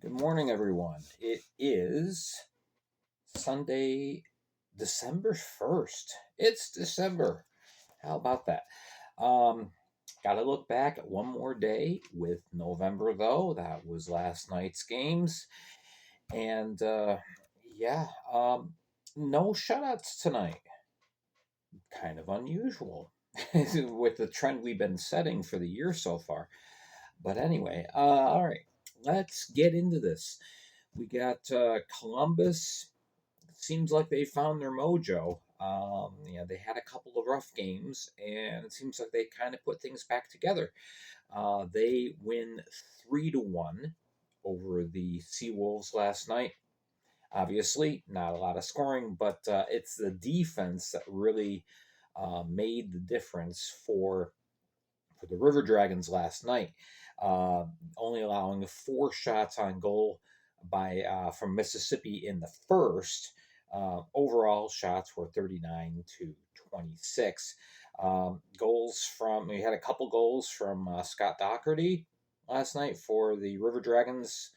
Good morning, everyone. It is Sunday, December 1st. It's December. How about that? Um, Got to look back at one more day with November, though. That was last night's games. And yeah, no shutouts tonight. Kind of unusual with the trend we've been setting for the year so far. But anyway, all right, let's get into this. We got Columbus. Seems like they found their mojo. They had a couple of rough games, and it seems like they kind of put things back together. They win 3-1 over the SeaWolves last night. Obviously, not a lot of scoring, but it's the defense that really made the difference for the River Dragons last night, uh, only allowing 4 shots on goal by from Mississippi in the first. Overall shots were 39-26. We had a couple goals from Scott Doherty last night for the River Dragons.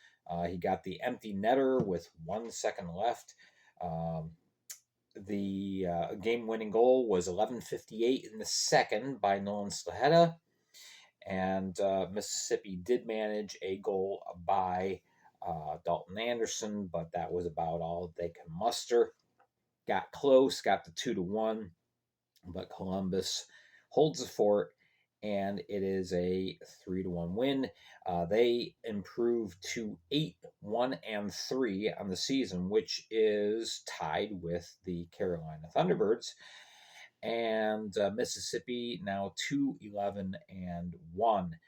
He got the empty netter with 1 second left. Um, the game-winning goal was 11:58 in the second by Nolan Slaheta, and Mississippi did manage a goal by Dalton Anderson, but that was about all they can muster. Got close, got the 2-1, but Columbus holds the fort, and it is a 3-1 win. They improved to 8-1-3 on the season, which is tied with the Carolina Thunderbirds. And Mississippi now 2-11-1.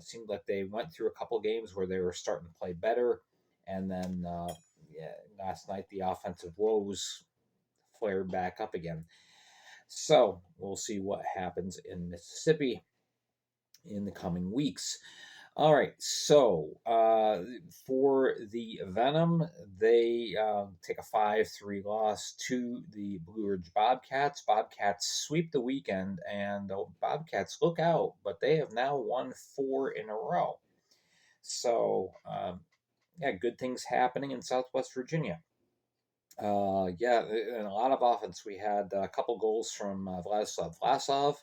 Seemed like they went through a couple games where they were starting to play better, and then last night the offensive woes flared back up again. So we'll see what happens in Mississippi in the coming weeks. All right, so for the Venom, they take a 5-3 loss to the Blue Ridge Bobcats. Bobcats sweep the weekend, and the Bobcats look out, but they have now won 4 in a row. So, yeah, good things happening in Southwest Virginia. Yeah, and a lot of offense. We had a couple goals from Vladislav Vlasov.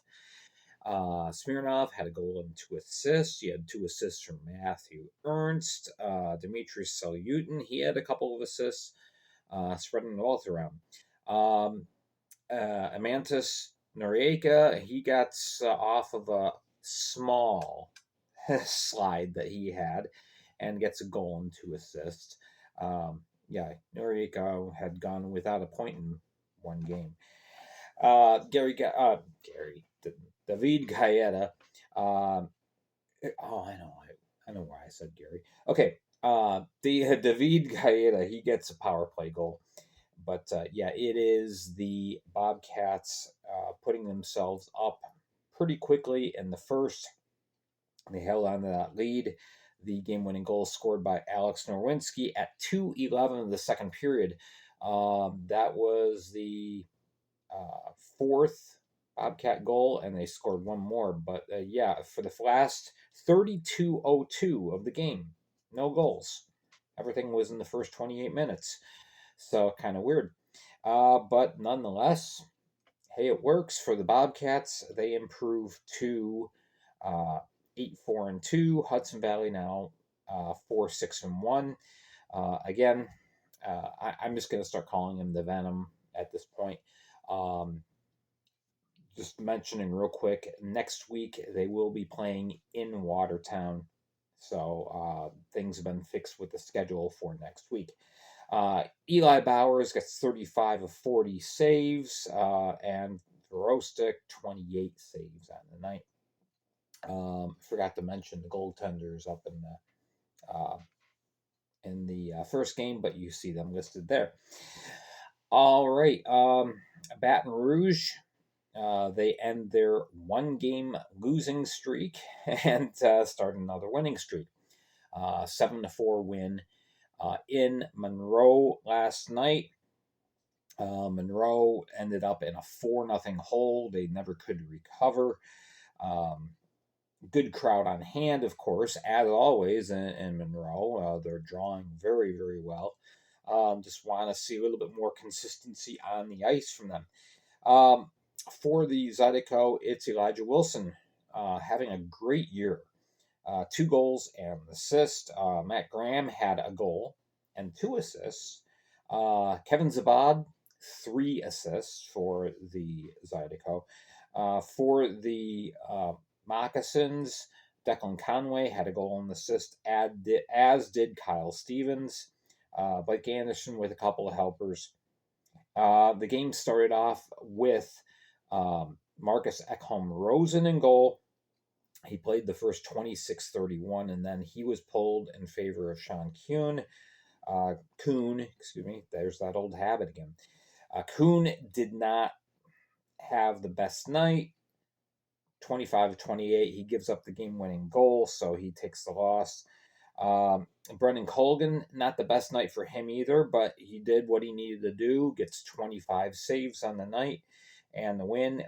Smirnov had a goal and 2 assists. He had 2 assists from Matthew Ernst. Dmitry Salyutin, he had a couple of assists, spreading the wealth around. Amantis Noriega, he got off of a small slide that he had and gets a goal and 2 assists. Yeah, Noriega had gone without a point in one game. David Gaeta. I know why I said Gary. Okay, the David Gaeta, he gets a power play goal, but yeah, it is the Bobcats putting themselves up pretty quickly in the first. They held on to that lead. The game-winning goal scored by Alex Norwinski at 2:11 of the second period. That was the fourth Bobcat goal, and they scored one more. But yeah, for the last 32:02 of the game, no goals. Everything was in the first 28 minutes. So kind of weird. But nonetheless, hey, it works for the Bobcats. They improve to 8-4-2. Hudson Valley now 4-6-1. Again, I'm just going to start calling him the Venom at this point. Just mentioning real quick, next week they will be playing in Watertown. So things have been fixed with the schedule for next week. Eli Bowers gets 35 of 40 saves, and Verostic 28 saves on the night. Forgot to mention the goaltenders up in the first game, but you see them listed there. All right, Baton Rouge. They end their 1-game losing streak and start another winning streak. 7-4 win in Monroe last night. Monroe ended up in a 4-0 hole. They never could recover. Good crowd on hand, of course, as always in Monroe. They're drawing very, very well. Just want to see a little bit more consistency on the ice from them. Um, for the Zydeco, it's Elijah Wilson having a great year. 2 goals and an assist. Matt Graham had a goal and 2 assists. Kevin Zabad, 3 assists for the Zydeco. For the Moccasins, Declan Conway had a goal and assist, as did Kyle Stevens. Blake Anderson with a couple of helpers. The game started off with Marcus Ekholm Rosen in goal. He played the first 26-31, and then he was pulled in favor of Sean Kuhn. Kuhn, excuse me, there's that old habit again. Kuhn did not have the best night. 25-28, he gives up the game-winning goal, so he takes the loss. Brendan Colgan, not the best night for him either, but he did what he needed to do, gets 25 saves on the night and the win.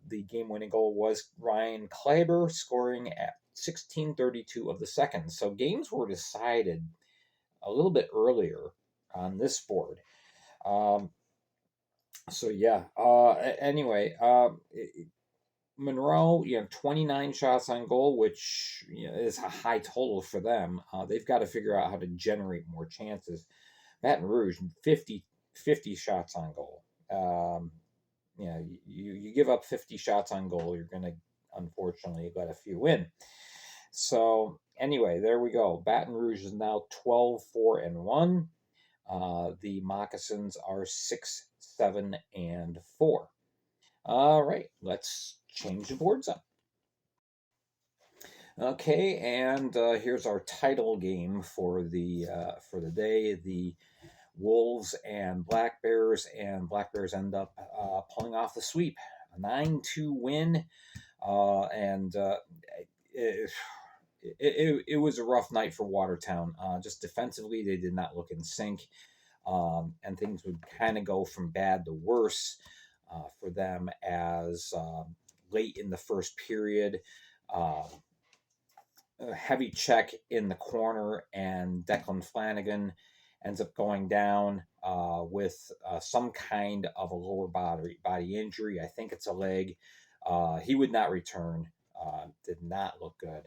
The game-winning goal was Ryan Kleiber scoring at 16:32 of the second. So games were decided a little bit earlier on this board. So yeah. Anyway, Monroe, 29 shots on goal, which is a high total for them. They've got to figure out how to generate more chances. Baton Rouge, 50 shots on goal. You give up 50 shots on goal, you're going to unfortunately let a few in. So anyway, there we go. Baton Rouge is now 12-4-1. The Moccasins are 6-7-4. All right, let's change the boards up. Okay, and here's our title game for the day. The Wolves and Black Bears, and Black Bears end up pulling off the sweep, a 9-2 win, and it was a rough night for Watertown. Just defensively, they did not look in sync, and things would kind of go from bad to worse for them as late in the first period. A heavy check in the corner, and Declan Flanagan ends up going down with some kind of a lower body injury. I think it's a leg. He would not return. Did not look good.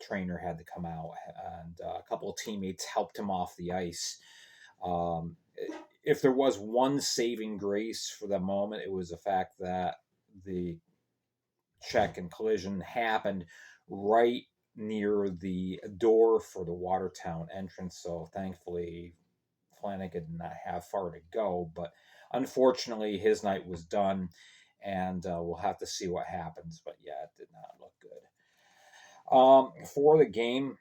Trainer had to come out, and a couple of teammates helped him off the ice. If there was one saving grace for the moment, it was the fact that the check and collision happened right near the door for the Watertown entrance. So thankfully, Flanagan did not have far to go. But unfortunately, his night was done, and we'll have to see what happens. But yeah, it did not look good. For the game,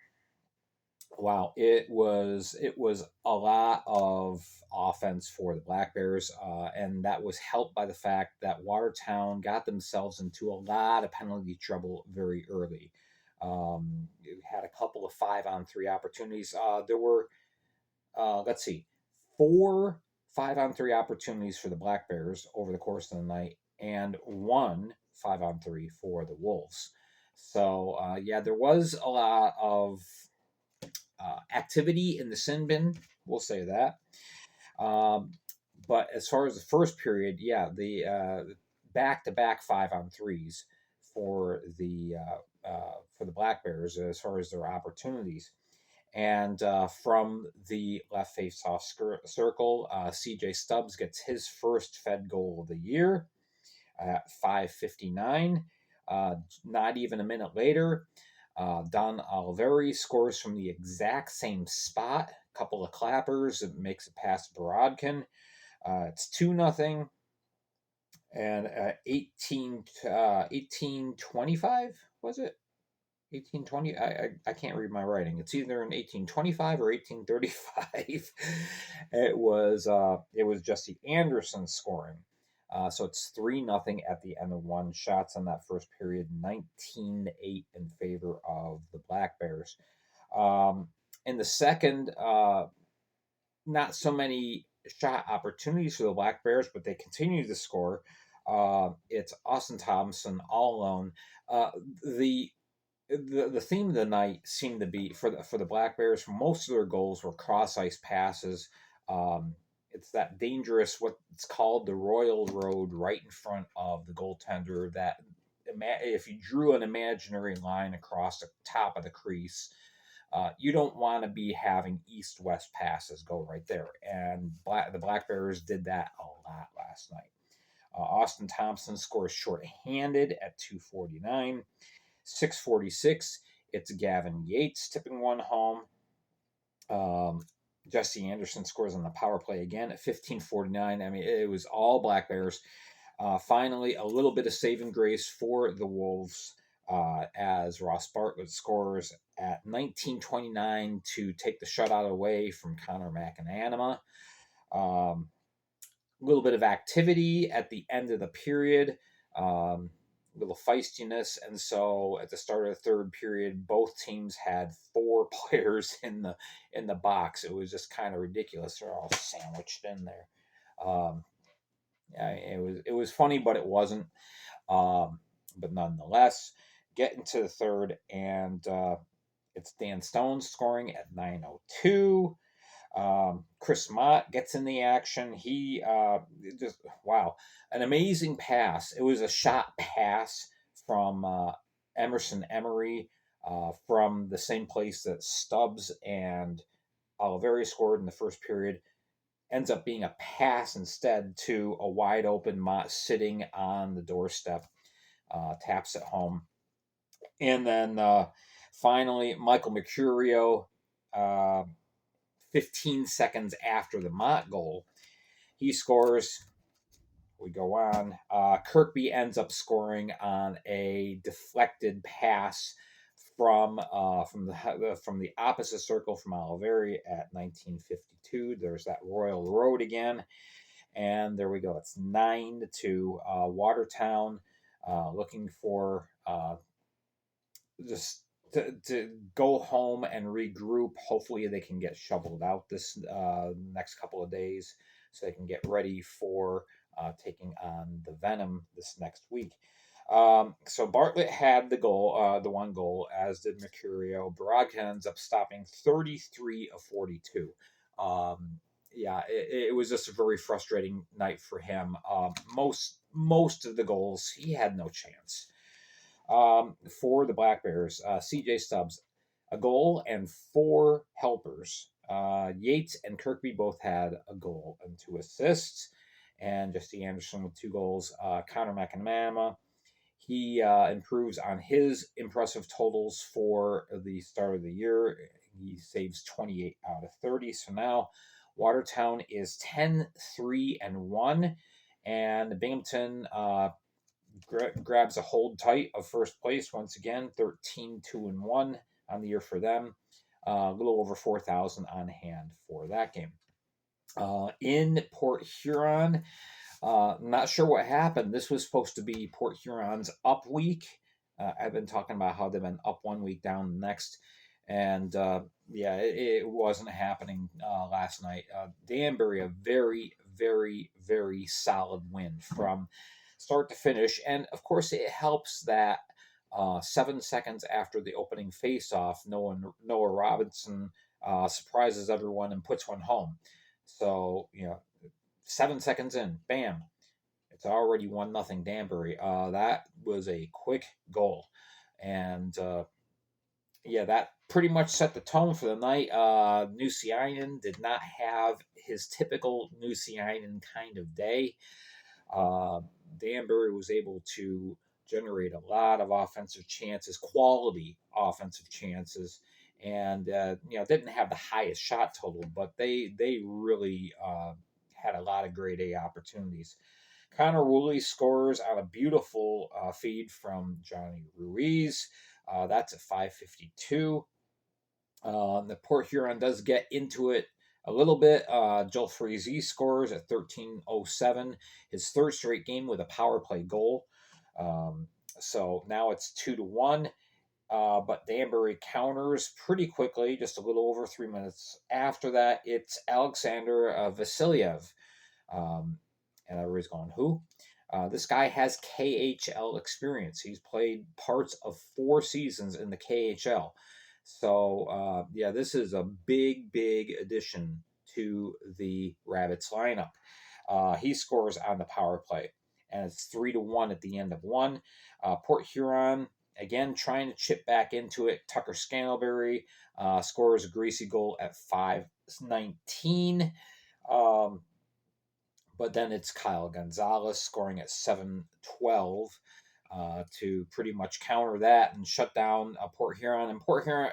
wow, it was a lot of offense for the Black Bears, and that was helped by the fact that Watertown got themselves into a lot of penalty trouble very early. Had a couple of 5-on-3 opportunities. There were, let's see, 4 5-on-3 opportunities for the Black Bears over the course of the night, and 1 5-on-3 for the Wolves. So yeah, there was a lot of activity in the sin bin. We'll say that. But as far as the first period, yeah, the back-to-back 5-on-3s for the Black Bears as far as their opportunities. And from the left face-off circle, CJ Stubbs gets his first Fed goal of the year at 5:59. Not even a minute later, Don Oliveri scores from the exact same spot. A couple of clappers. It makes it past Borodkin. It's 2-0. And 1825, was it? 1820. I can't read my writing. It's either in 1825 or 1835. It was Jesse Anderson scoring. So it's 3-0 at the end of one. Shots on that first period, 19-8 in favor of the Black Bears. In the second, not so many shot opportunities for the Black Bears, but they continue to score. It's Austin Thompson all alone. The the theme of the night seemed to be for the Black Bears. Most of their goals were cross ice passes. Um, it's that dangerous what's called the Royal Road right in front of the goaltender. That if you drew an imaginary line across the top of the crease, you don't want to be having east-west passes go right there. And the Black Bears did that a lot last night. Austin Thompson scores shorthanded at 2:49. 6:46, it's Gavin Yates tipping one home. Jesse Anderson scores on the power play again at 15:49. I mean, it was all Black Bears. Finally, a little bit of saving grace for the Wolves as Ross Bartlett scores at 19:29 to take the shutout away from Connor McAnanama. A little bit of activity at the end of the period, little feistiness, and so at the start of the third period, both teams had four players in the box. It was just kind of ridiculous. They're all sandwiched in there. Um, yeah, it was funny, but it wasn't. But nonetheless, get into the third, and it's Dan Stone scoring at 9:02. Chris Mott gets in the action. He just wow, an amazing pass. It was a shot pass from Emerson Emery from the same place that Stubbs and Oliveri scored in the first period. Ends up being a pass instead to a wide open Mott sitting on the doorstep. Taps it home, and then finally Michael Mercurio. Uh, 15 seconds after the Mott goal. He scores. We go on. Kirkby ends up scoring on a deflected pass from the opposite circle from Oliveri at 19:52. There's that Royal Road again, and there we go. It's 9-2. Watertown looking for just to go home and regroup. Hopefully, they can get shoveled out this next couple of days so they can get ready for taking on the Venom this next week. So Bartlett had the one goal, as did Mercurio. Baraka ends up stopping 33 of 42. Yeah, it was just a very frustrating night for him. Most of the goals, he had no chance. For the Black Bears, CJ Stubbs, a goal and four helpers. Yates and Kirkby both had a goal and two assists, and Jesse Anderson with two goals. Connor McAnanama, he improves on his impressive totals for the start of the year. He saves 28 out of 30. So now Watertown is 10-3-1, and Binghamton grabs a hold tight of first place once again, 13-2-1 on the year for them. A little over 4,000 on hand for that game. In Port Huron, not sure what happened. This was supposed to be Port Huron's up week. I've been talking about how they've been up one week, down the next. And yeah, it wasn't happening last night. Danbury, a very, very, very solid win from start to finish. And of course, it helps that 7 seconds after the opening face-off, Noah Robinson surprises everyone and puts one home. So, 7 seconds in, bam, it's already 1-0 Danbury. That was a quick goal. And yeah, that pretty much set the tone for the night. Nusiainen did not have his typical Nusiainen kind of day. Danbury was able to generate a lot of offensive chances, quality offensive chances, and didn't have the highest shot total, but they really had a lot of grade A opportunities. Connor Woolley scores on a beautiful feed from Johnny Ruiz. That's at 5:52. The Port Huron does get into it a little bit. Joel Frazee scores at 13:07, his third straight game with a power play goal. So now it's 2-1. But Danbury counters pretty quickly, just a little over 3 minutes after that. It's Alexander Vasilyev. And everybody's going, who? This guy has KHL experience. He's played parts of 4 seasons in the KHL. So, yeah, this is a big, big addition to the Rabbits lineup. He scores on the power play, and it's 3-1 at the end of one. Port Huron, again, trying to chip back into it. Tucker Scantlebury scores a greasy goal at 5:19. Um, but then it's Kyle Gonzalez scoring at 7:12 to pretty much counter that and shut down Port Huron. And Port Huron,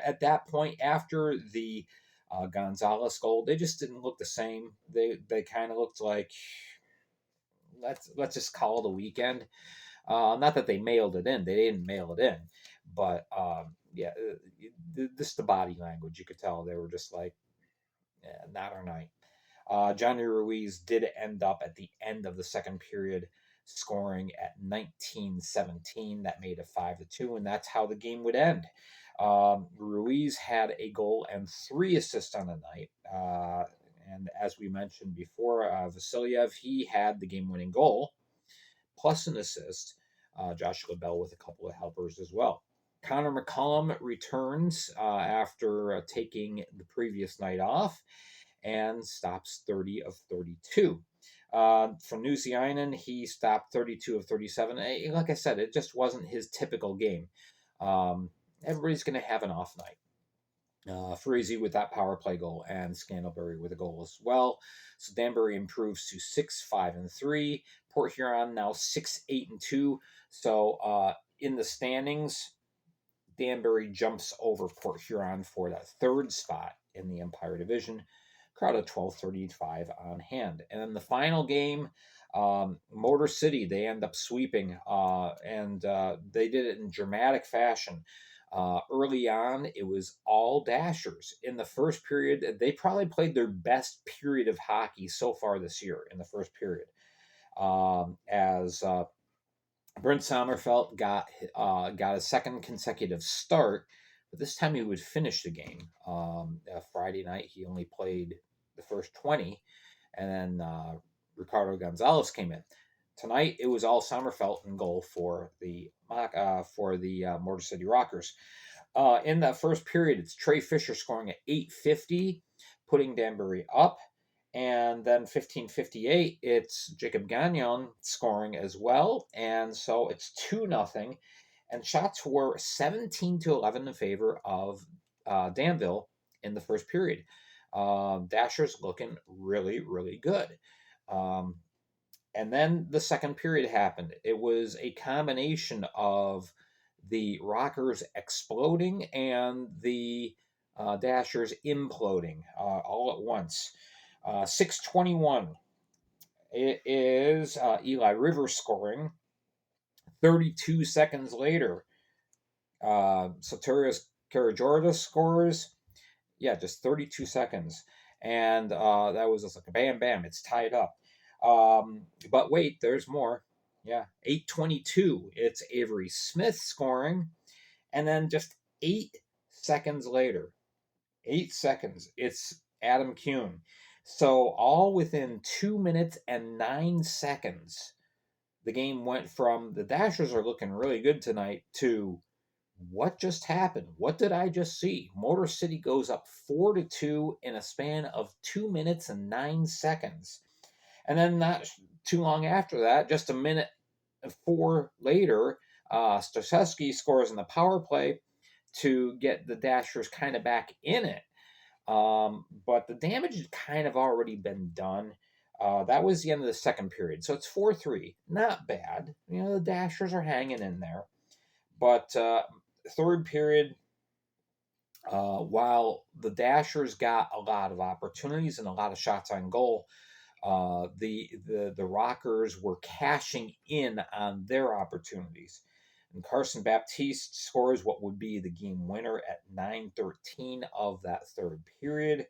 at that point, after the Gonzalez goal, they just didn't look the same. They kind of looked like let's just call it a weekend. Not that they mailed it in; they didn't mail it in, but yeah, this the body language. You could tell they were just like, yeah, not our night. Johnny Ruiz did end up at the end of the second period scoring at 19:17. That made it 5-2, and that's how the game would end. Ruiz had a goal and 3 assists on the night. And as we mentioned before, Vasilyev, he had the game winning goal plus an assist. Josh LaBelle with a couple of helpers as well. Connor McCollum returns after taking the previous night off and stops 30 of 32. For Nusiainen, he stopped 32 of 37. Like I said, it just wasn't his typical game. Everybody's going to have an off night. Freezy with that power play goal and Scantlebury with a goal as well. So Danbury improves to 6-5-3. Port Huron now 6-8-2. So in the standings, Danbury jumps over Port Huron for that third spot in the Empire Division. Crowd of 1235 on hand. And then the final game, Motor City, they end up sweeping, and they did it in dramatic fashion. Early on, it was all Dashers. In the first period, they probably played their best period of hockey so far this year in the first period. As Brent Sommerfeld got a second consecutive start, but this time he would finish the game. Friday night, he only played the first 20, and then Ricardo Gonzalez came in. Tonight, it was all Sommerfeld in goal for the Motor City Rockers. In that first period, it's Trey Fisher scoring at 8:50, putting Danbury up. And then 15:58, it's Jacob Gagnon scoring as well. And so it's 2-0. And shots were 17-11 in favor of Danville in the first period. Dashers looking really, really good. And then the second period happened. It was a combination of the Rockers exploding and the Dashers imploding all at once. 6:21. It is Eli Rivers scoring. 32 seconds later, Soterios Karagiorgis scores. Yeah, just 32 seconds. And that was just like a bam, bam. It's tied up. But wait, there's more. Yeah, 8:22. It's Avery Smith scoring. And then just 8 seconds later, 8 seconds, it's Adam Kuhn. So all within 2 minutes and 9 seconds, the game went from the Dashers are looking really good tonight to what just happened? What did I just see? Motor City goes up 4-2 in a span of 2 minutes and 9 seconds. And then not too long after that, just a minute and 4 later, Staszewski scores in the power play to get the Dashers kind of back in it. But the damage had kind of already been done. That was the end of the second period. So it's 4-3. Not bad. The Dashers are hanging in there. But third period, while the Dashers got a lot of opportunities and a lot of shots on goal, the Rockers were cashing in on their opportunities. And Carson Baptiste scores what would be the game winner at 9:13 of that third period.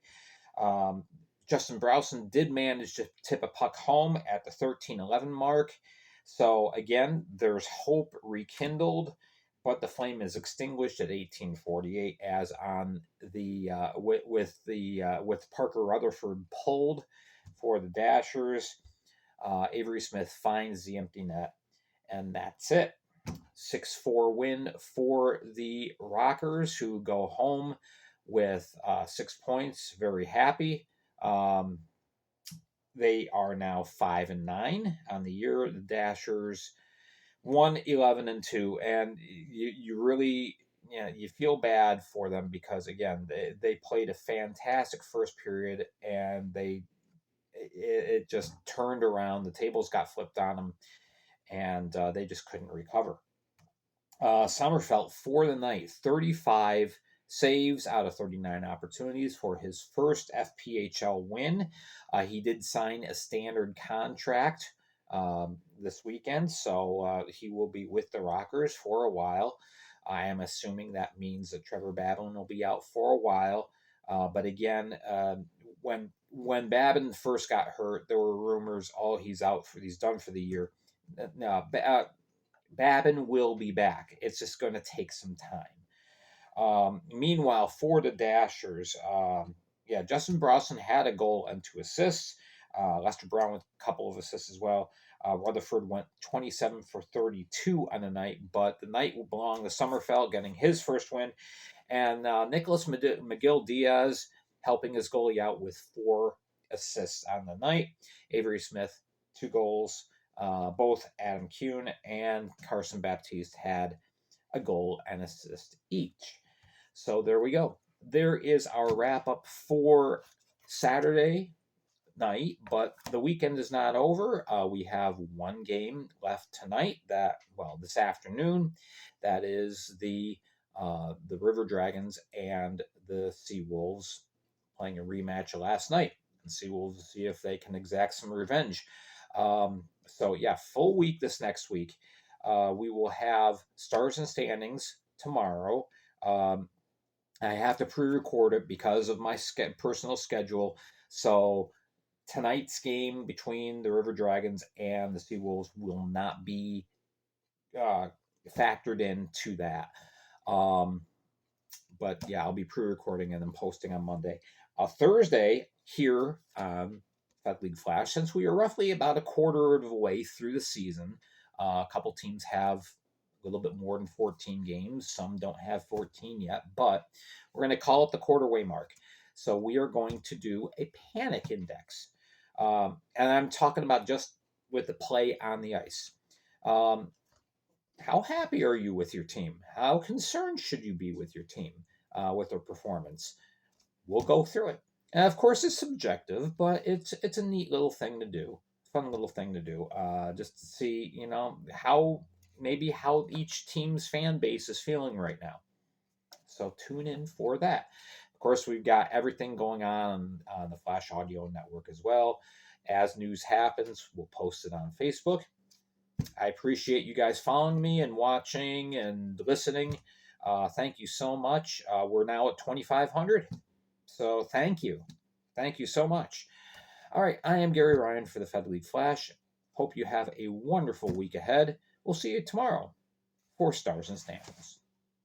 Justin Browson did manage to tip a puck home at the 13:11 mark. So again, there's hope rekindled, but the flame is extinguished at 18:48 as on the with Parker Rutherford pulled for the Dashers. Avery Smith finds the empty net, and that's it. 6-4 win for the Rockers, who go home with 6 points. Very happy. They are now 5-9 on the year. The Dashers 1-11-2, and you really, you feel bad for them because again they played a fantastic first period, and it just turned around. The tables got flipped on them, and they just couldn't recover. Sommerfeld for the night, 35 saves out of 39 opportunities for his first FPHL win. He did sign a standard contract this weekend, so he will be with the Rockers for a while. I am assuming that means that Trevor Babin will be out for a while. But again, when Babin first got hurt, there were rumors, he's done for the year. No, Babin will be back. It's just going to take some time. Meanwhile, for the Dashers, Justin Brosnan had a goal and 2 assists. Lester Brown with a couple of assists as well. Rutherford went 27 for 32 on the night, but the night belonged to Sommerfeld getting his first win. And Nicholas McGill-Diaz helping his goalie out with 4 assists on the night. Avery Smith, 2 goals. Both Adam Kuhn and Carson Baptiste had a goal and assist each. So there we go. There is our wrap up for Saturday night, but the weekend is not over. We have one game left tonight. This afternoon. That is the River Dragons and the SeaWolves playing a rematch of last night. And SeaWolves see if they can exact some revenge. Full week this next week. We will have Stars and Standings tomorrow. I have to pre-record it because of my personal schedule. So tonight's game between the River Dragons and the SeaWolves will not be factored into that. But I'll be pre-recording and then posting on Monday. Thursday here on Fed League Flash, since we are roughly about a quarter of the way through the season. A couple teams have a little bit more than 14 games. Some don't have 14 yet, but we're going to call it the quarter-way mark. So we are going to do a panic index. And I'm talking about just with the play on the ice. How happy are you with your team? How concerned should you be with your team, with their performance? We'll go through it. And of course, it's subjective, but it's a neat little thing to do. Fun little thing to do. Just to see, how each team's fan base is feeling right now. So tune in for that. Of course, we've got everything going on the Flash Audio Network as well. As news happens, we'll post it on Facebook. I appreciate you guys following me and watching and listening. Thank you so much. We're now at 2,500. So thank you. Thank you so much. All right, I am Gary Ryan for the Fed League Flash. Hope you have a wonderful week ahead. We'll see you tomorrow for Stars and Standings.